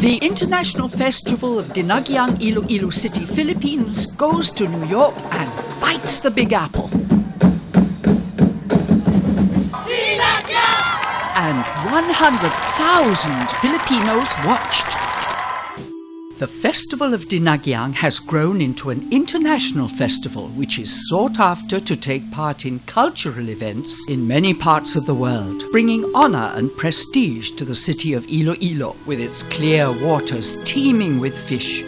The International Festival of Dinagyang, Iloilo City, Philippines goes to New York and bites the Big Apple. Dinagyang! And 100,000 Filipinos watched. The Festival of Dinagyang has grown into an international festival which is sought after to take part in cultural events in many parts of the world, bringing honor and prestige to the city of Iloilo with its clear waters teeming with fish.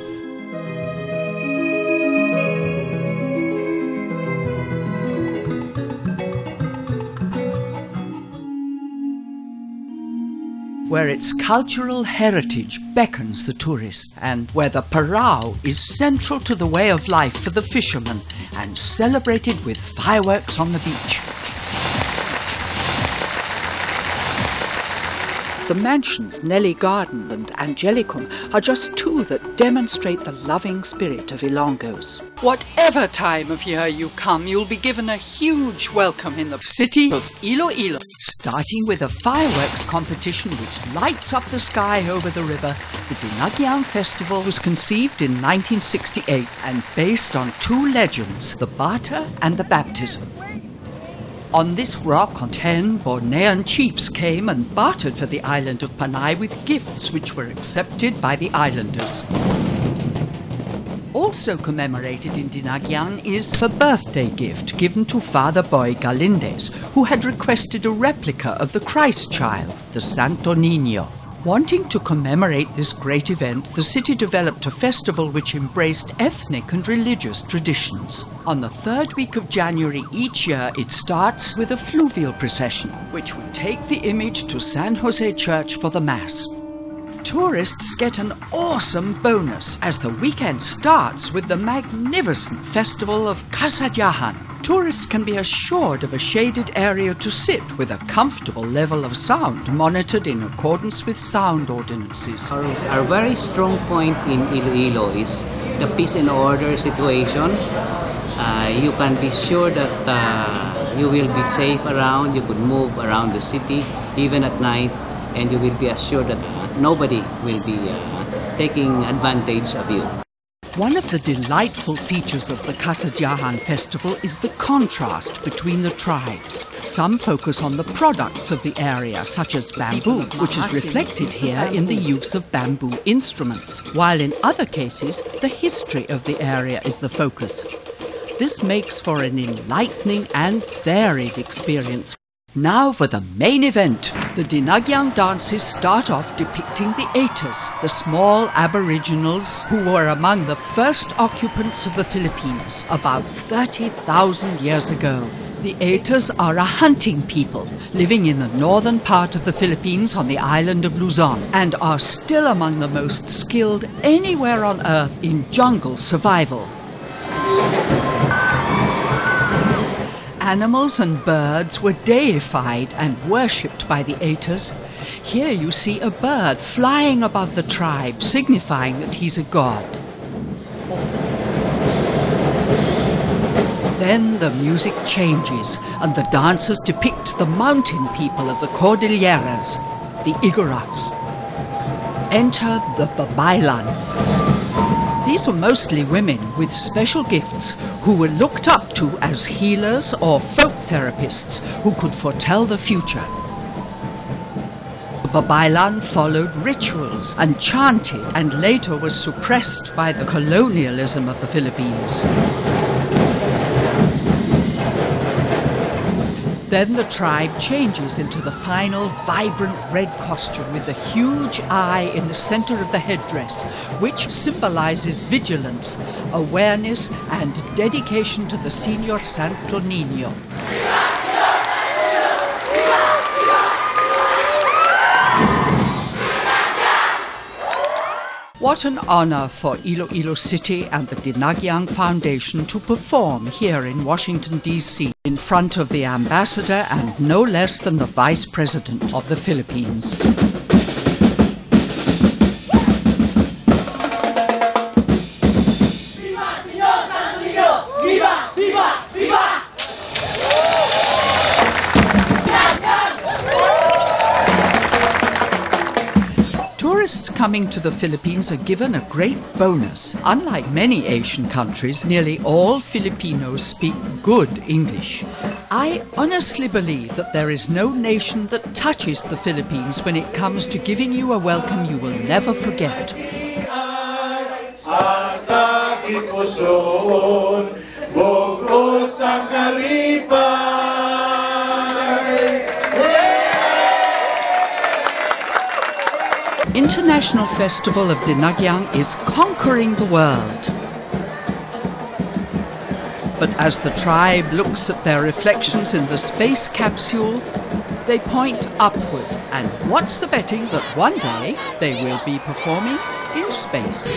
Where its cultural heritage beckons the tourist, and where the parao is central to the way of life for the fishermen and celebrated with fireworks on the beach. The mansions Nelly Garden and Angelicum are just two that demonstrate the loving spirit of Ilonggos. Whatever time of year you come, you'll be given a huge welcome in the city of Iloilo, starting with a fireworks competition which lights up the sky over the river. The Dinagyang Festival was conceived in 1968 and based on two legends, the barter and the baptism. On this rock, 10 Bornean chiefs came and bartered for the island of Panay with gifts which were accepted by the islanders. Also commemorated in Dinagyang is the birthday gift given to Father Boy Galindez, who had requested a replica of the Christ child, the Santo Niño. Wanting to commemorate this great event, the city developed a festival which embraced ethnic and religious traditions. On the third week of January each year, it starts with a fluvial procession, which would take the image to San Jose Church for the Mass. Tourists get an awesome bonus as the weekend starts with the magnificent festival of Kasadyahan. Tourists can be assured of a shaded area to sit with a comfortable level of sound monitored in accordance with sound ordinances. Our very strong point in Iloilo is the peace and order situation. You can be sure that you will be safe around, you could move around the city even at night, and you will be assured that nobody will be taking advantage of you. One of the delightful features of the Kasadyahan festival is the contrast between the tribes. Some focus on the products of the area, such as bamboo, which is reflected here in the use of bamboo instruments, while in other cases, the history of the area is the focus. This makes for an enlightening and varied experience. Now for the main event. The Dinagyang dances start off depicting the Aitas, the small aboriginals who were among the first occupants of the Philippines about 30,000 years ago. The Aitas are a hunting people living in the northern part of the Philippines on the island of Luzon and are still among the most skilled anywhere on earth in jungle survival. Animals and birds were deified and worshipped by the Aitas. Here you see a bird flying above the tribe, signifying that he's a god. Then the music changes and the dancers depict the mountain people of the Cordilleras, the Iguaras. Enter the Babaylan. These were mostly women with special gifts who were looked up to as healers or folk therapists who could foretell the future. The Babaylan followed rituals and chanted and later was suppressed by the colonialism of the Philippines. Then the tribe changes into the final vibrant red costume with a huge eye in the center of the headdress, which symbolizes vigilance, awareness, and dedication to the Señor Santo Niño. What an honor for Iloilo City and the Dinagyang Foundation to perform here in Washington, D.C. in front of the ambassador and no less than the vice president of the Philippines. Viva Señor Santo Niño! Viva! Viva! Viva! Tourists coming to the Philippines are given a great bonus. Unlike many Asian countries, nearly all Filipinos speak good English. I honestly believe that there is no nation that touches the Philippines when it comes to giving you a welcome you will never forget. International Festival of Dinagyang is conquering the world. But as the tribe looks at their reflections in the space capsule, they point upward. And what's the betting that one day they will be performing in space?